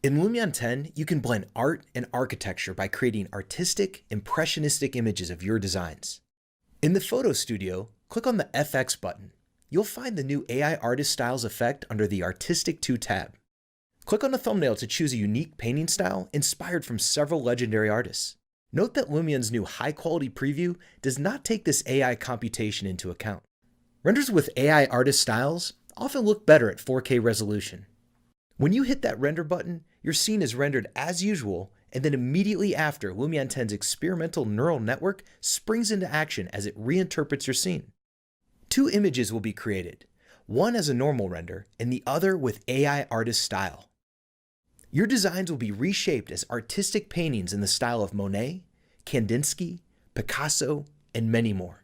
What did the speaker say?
In Lumion 10, you can blend art and architecture by creating artistic, impressionistic images of your designs. In the Photo Studio, click on the FX button. You'll find the new AI Artist Styles effect under the Artistic 2 tab. Click on the thumbnail to choose a unique painting style inspired from several legendary artists. Note that Lumion's new high-quality preview does not take this AI computation into account. Renders with AI Artist Styles often look better at 4K resolution. When you hit that render button, your scene is rendered as usual, and then immediately after, Lumion 10's experimental neural network springs into action as it reinterprets your scene. Two images will be created, one as a normal render and the other with AI Artist Style. Your designs will be reshaped as artistic paintings in the style of Monet, Kandinsky, Picasso, and many more.